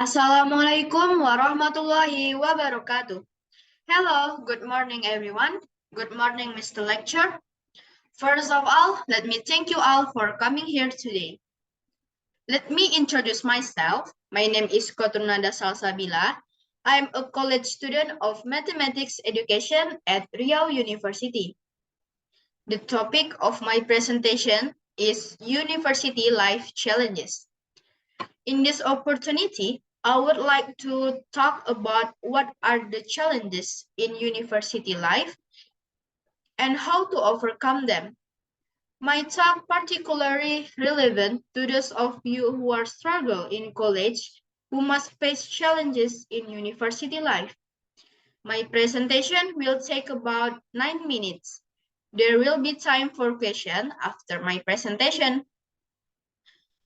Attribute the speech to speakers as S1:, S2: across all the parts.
S1: Assalamu'alaikum warahmatullahi wabarakatuh. Hello, good morning everyone. Good morning, Mr. Lecturer. First of all, let me thank you all for coming here today. Let me introduce myself. My name is Qotrunnada Salsabila. I'm a college student of mathematics education at Riau University. The topic of my presentation is University Life Challenges. In this opportunity, I would like to talk about what are the challenges in university life and how to overcome them. My talk particularly relevant to those of you who are struggle in college, who must face challenges in university life. My presentation will take about 9 minutes. There will be time for question after my presentation.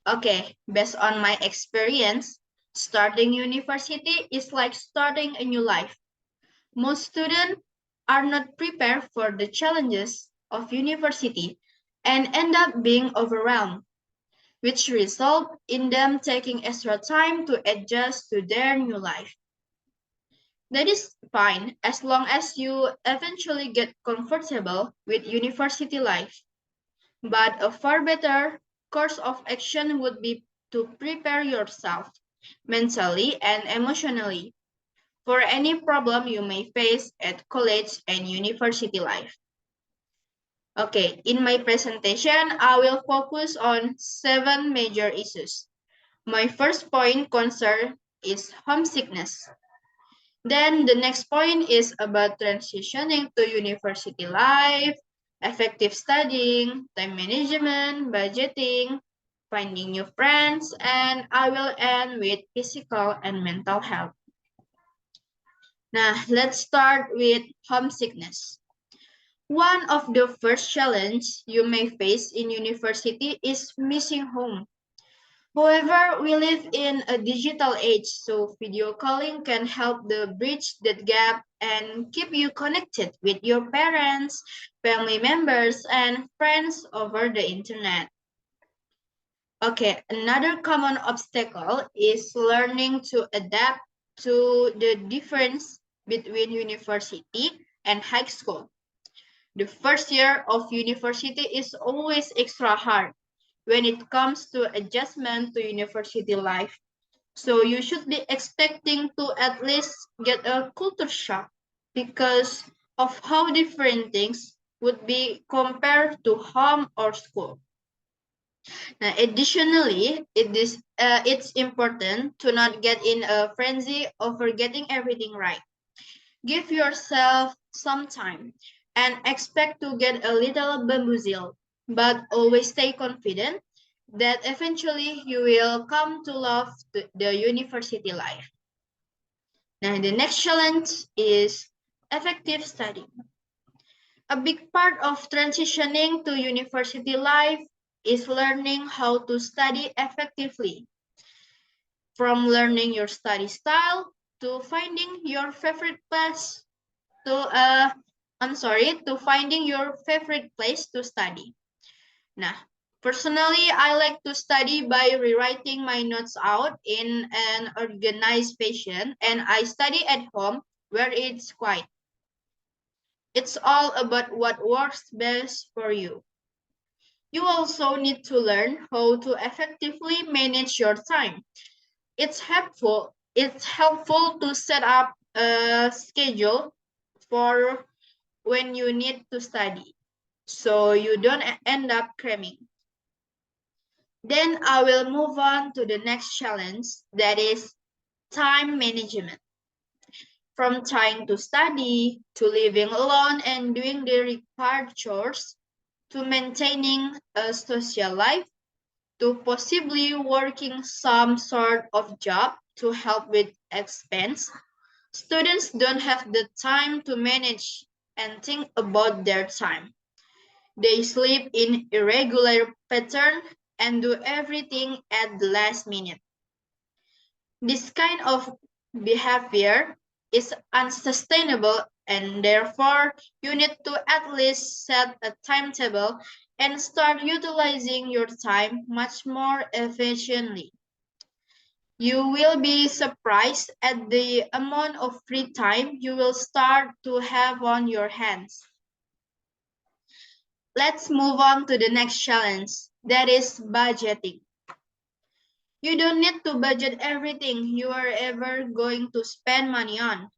S1: Okay, based on my experience, starting university is like starting a new life. Most students are not prepared for the challenges of university and end up being overwhelmed, which result in them taking extra time to adjust to their new life. That is fine as long as you eventually get comfortable with university life. But a far better course of action would be to prepare yourself mentally and emotionally for any problem you may face at college and university life. Okay, in my presentation, I will focus on 7 major issues. My first point concern is homesickness. Then the next point is about transitioning to university life, effective studying, time management, budgeting, finding new friends, and I will end with physical and mental health. Now, let's start with homesickness. One of the first challenges you may face in university is missing home. However, we live in a digital age, so video calling can help to bridge that gap and keep you connected with your parents, family members, and friends over the internet. Okay, another common obstacle is learning to adapt to the difference between university and high school. The first year of university is always extra hard when it comes to adjustment to university life. So you should be expecting to at least get a culture shock because of how different things would be compared to home or school. Now, additionally, it's important to not get in a frenzy over getting everything right. Give yourself some time and expect to get a little bamboozled, but always stay confident that eventually you will come to love the university life. Now, the next challenge is effective studying. A big part of transitioning to university life is learning how to study effectively. From learning your study style to finding your favorite place to finding your favorite place to study. Nah, personally, I like to study by rewriting my notes out in an organized fashion, and I study at home where it's quiet. It's all about what works best for you. You also need to learn how to effectively manage your time. It's helpful to set up a schedule for when you need to study, so you don't end up cramming. Then I will move on to the next challenge, that is time management. From trying to study, to living alone and doing the required chores, to maintaining a social life, to possibly working some sort of job to help with expense, students don't have the time to manage and think about their time. They sleep in irregular pattern and do everything at the last minute. This kind of behavior is unsustainable, and therefore you need to at least set a timetable and start utilizing your time much more efficiently. You will be surprised at the amount of free time you will start to have on your hands. Let's move on to the next challenge, that is budgeting. You don't need to budget everything you are ever going to spend money on,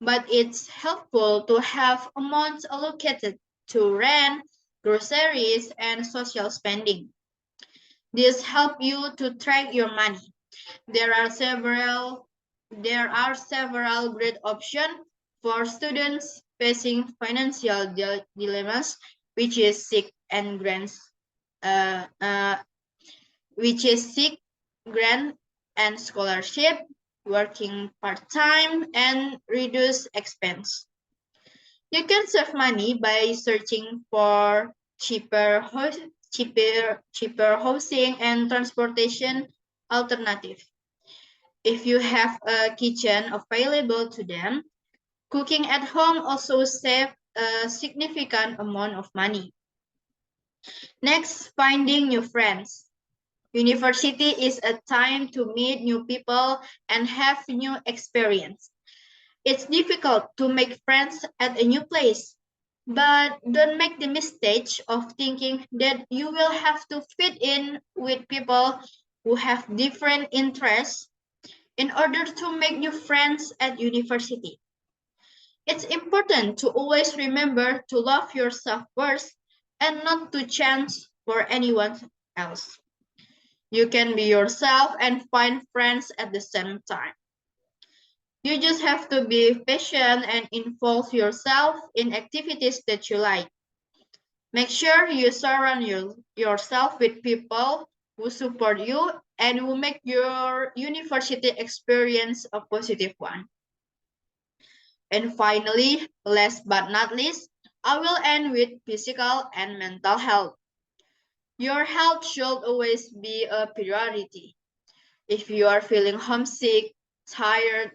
S1: but it's helpful to have amounts allocated to rent, groceries, and social spending. This helps you to track your money. There are several great options for students facing financial dilemmas, which is sick and grants, uh, uh, which is sick, grant, and scholarship, working part-time, and reduce expense. You can save money by searching for cheaper housing and transportation alternative. If you have a kitchen available to them, cooking at home also saves a significant amount of money. Next, finding new friends. University is a time to meet new people and have new experience. It's difficult to make friends at a new place, but don't make the mistake of thinking that you will have to fit in with people who have different interests in order to make new friends at university. It's important to always remember to love yourself first and not to chance for anyone else. You can be yourself and find friends at the same time. You just have to be patient and involve yourself in activities that you like. Make sure you surround yourself with people who support you and who make your university experience a positive one. And finally, last but not least, I will end with physical and mental health. Your health should always be a priority. If you are feeling homesick, tired,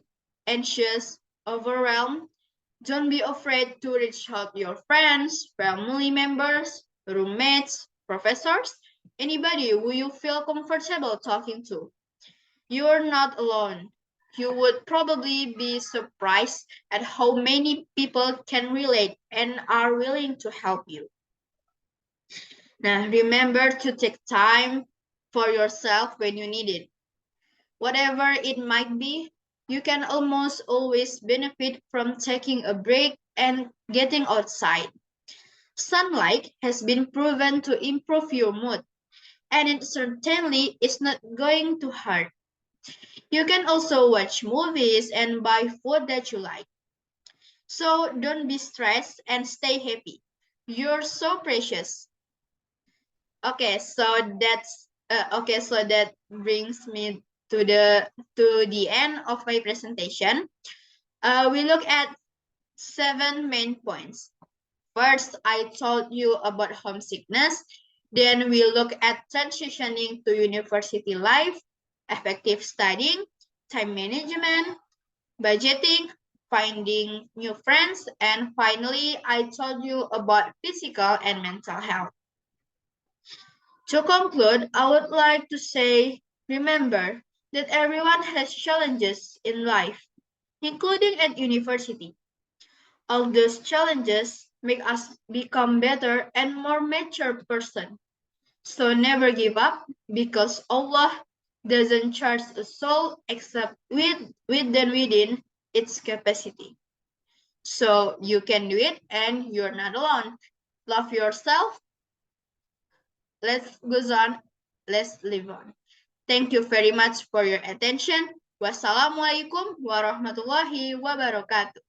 S1: anxious, overwhelmed, don't be afraid to reach out to your friends, family members, roommates, professors, anybody who you feel comfortable talking to. You are not alone. You would probably be surprised at how many people can relate and are willing to help you. Now, remember to take time for yourself when you need it. Whatever it might be, you can almost always benefit from taking a break and getting outside. Sunlight has been proven to improve your mood, and it certainly is not going to hurt. You can also watch movies and buy food that you like. So don't be stressed and stay happy. You're so precious. Okay, so that brings me to the end of my presentation. We look at 7 main points. First, I told you about homesickness. Then we look at transitioning to university life, effective studying, time management, budgeting, finding new friends, and finally, I told you about physical and mental health. To conclude, I would like to say, remember that everyone has challenges in life, including at university. All those challenges make us become better and more mature person. So never give up because Allah doesn't charge a soul except within its capacity. So you can do it and you're not alone. Love yourself. Let's go on. Let's live on. Thank you very much for your attention. Wassalamu'alaikum warahmatullahi wabarakatuh.